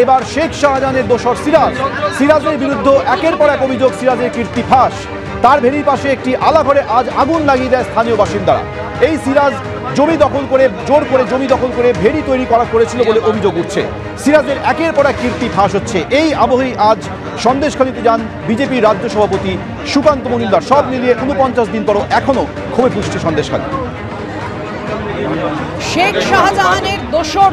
এবার শেখ শাহজাহানের দোসর সিরাজের বিরুদ্ধে একের পর এক অভিযোগ। সিরাজের কীর্তি ফাঁস। তার ভেরির পাশে একটি আলাঘরে আজ আগুন লাগিয়ে দেয় স্থানীয় বাসিন্দারা। এই সিরাজ জমি দখল করে জোর করে জমি দখল করে ভেরি তৈরি করেছিল বলে অভিযোগ উঠছে। সিরাজের একের পর এক কীর্তি ফাঁস হচ্ছে। এই আবহেই আজ সন্দেশখালীতে যান বিজেপির রাজ্য সভাপতি সুকান্ত মজুমদার। সব মিলিয়ে ৪৯ দিন পরও এখনো ক্ষোভে ফুঁসছে সন্দেশখালী। শেখ শাহজাহানের দোসর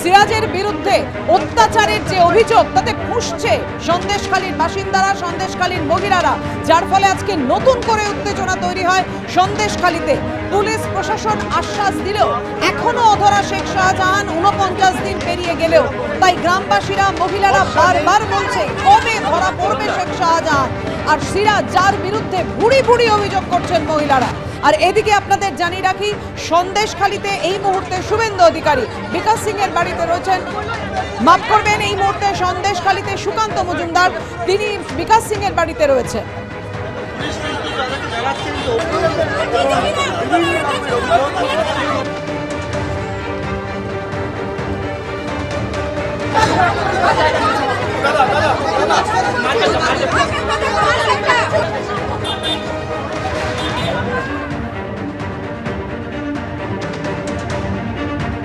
সিরাজের বিরুদ্ধে অত্যাচারের যে অভিযোগ তাতে ফুঁসছে সন্দেশখালীর বাসিন্দারা, সন্দেশখালীর মহিলারা, যার ফলে আজকে নতুন করে উত্তেজনা তৈরি হয় সন্দেশখালীতে। পুলিশ প্রশাসন আশ্বাস দিলেও এখনো অধরা শেখ শাহজাহান ৪৯ দিন পেরিয়ে গেলেও। তাই গ্রামবাসীরা, মহিলারা বারবার বলছে কবে ধরা পড়বে শেখ শাহজাহান আর সিরাজ, যার বিরুদ্ধে ভুড়ি ভুড়ি অভিযোগ করছেন মহিলারা। আর এদিকে আপনাদের জানিয়ে রাখি, সন্দেশখালীতে এই মুহূর্তে শুভেন্দু অধিকারী বিকাশ সিং এর বাড়িতে রয়েছেন। মাফ করবেন, এই মুহূর্তে সন্দেশখালীতে সুকান্ত মজুমদার, তিনি বিকাশ সিং এর বাড়িতে রয়েছে।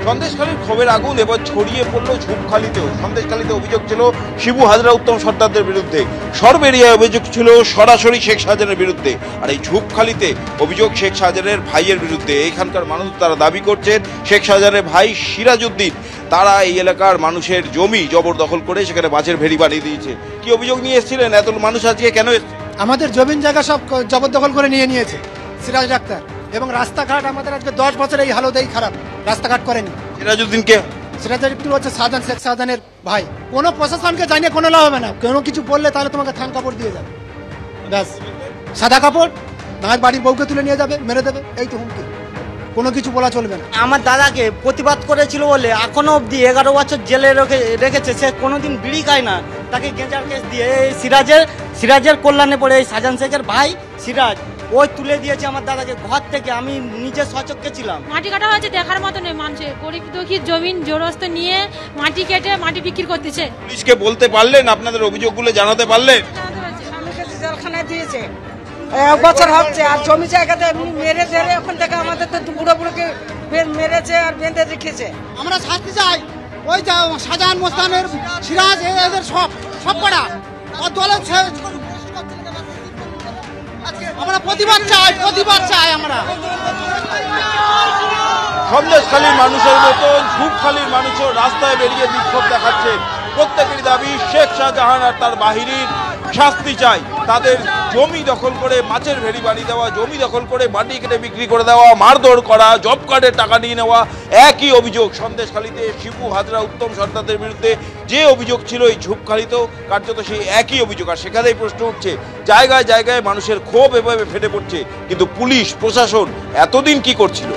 সন্দেশখালীর ক্ষোভের আগুন এবার ছড়িয়ে পড়লো ঝুপখালীতেও। সন্দেশখালীতে অভিযোগ ছিল শিবু হাজরা, উত্তম সর্দারদের বিরুদ্ধে। সরবেরিয়ায় অভিযোগ ছিল সরাসরি শেখ শাহজাহানের বিরুদ্ধে। আর এই ঝুপখালীতে অভিযোগ শেখ শাহজাহানের ভাইয়ের বিরুদ্ধে। এখানকার মানুষ তারা দাবি করছেন শেখ শাহজাহানের ভাই সিরাজউদ্দিন তারা এই এলাকার মানুষের জমি জবরদখল করে সেখানে মাছের ভেড়ি বানিয়ে দিয়েছে। কি অভিযোগ নিয়ে এসেছিলেন? এত মানুষ আজকে কেন এসেছে? আমাদের জমিন জায়গা সব জবরদখল করে নিয়েছে সিরাজ ডাক্তার, এবং রাস্তাঘাট আমাদের আজকে 10 বছর এই হালতেই খারাপ, রাস্তাঘাট করেনি। সিরাজউদ্দিনকে সিরাজউদ্দিন হচ্ছে শাহজাহান, শেখ শাহজাহানের ভাই। কোনো প্রশাসনকে জানিয়ে কোনো লাভ হবে না। কোনো কিছু বললে তাহলে তোমাকে থান কাপড় দিয়ে যাবে, ব্যাস সাদা কাপড়, না বাড়ির বউকে তুলে নিয়ে যাবে, মেরে দেবে, এই তো হুমকি। কোনো কিছু বলা চলবে না। আমার দাদাকে প্রতিবাদ করেছিল বলে এখনো অবধি 11 বছর জেলে রেখেছে। সে কোনোদিন বিড়ি খায় না, তাকে গেঁজার কেস দিয়ে এই সিরাজের কল্যাণে পড়ে এই শাহজাহান শেখের ভাই সিরাজ ওই তুলে দিয়েছে আমার দাদাকে ঘর থেকে। আমি নিজে সচক্ষে ছিলাম। মাটি কাটা হয়েছে দেখার মতো নেই। মানুষের গরিব দুঃখী জমিন জোরস্ত নিয়ে মাটি কেটে মাটি বিক্রি করতেছে। পুলিশকে বলতে পারলেন? আপনাদের অভিযোগগুলো জানাতে পারলেন? জেলখানায় দিয়েছে, 1 বছর হচ্ছে। আর জমি জায়গাতে মেরে ধরে ওখান থেকে আমাদের তো বুড়ো বুড়োকে মেরেছে আর বেঁধে রেখেছে। আমরা শাস্তি চাই। ওই শাহজাহান, মোস্তানের, সিরাজ, এদের সব করা দলের আমরা প্রতিবাদ চাই আমরা। সন্দেশখালীর মানুষের মতন ঝুপখালীর মানুষও রাস্তায় বেরিয়ে বিক্ষোভ দেখাচ্ছে। প্রত্যেকেরই দাবি শেখ শাহজাহান আর তার বাহিনীর শাস্তি চাই। তাদের জমি দখল করে মাছের ভেড়ি বানিয়ে দেওয়া, জমি দখল করে মাটি কেটে বিক্রি করে দেওয়া, মারধর করা, জব কার্ডের টাকা নিয়ে নেওয়া, একই অভিযোগ সন্দেশখালীতে শিবু হাজরা, উত্তম সর্দারদের বিরুদ্ধে যে অভিযোগ ছিল এই ঝুপখালীতেও কার্যত সেই একই অভিযোগ। আর সেখানেই প্রশ্ন উঠছে, জায়গায় জায়গায় মানুষের ক্ষোভ এভাবে ফেটে পড়ছে, কিন্তু পুলিশ প্রশাসন এতদিন কি করছিল?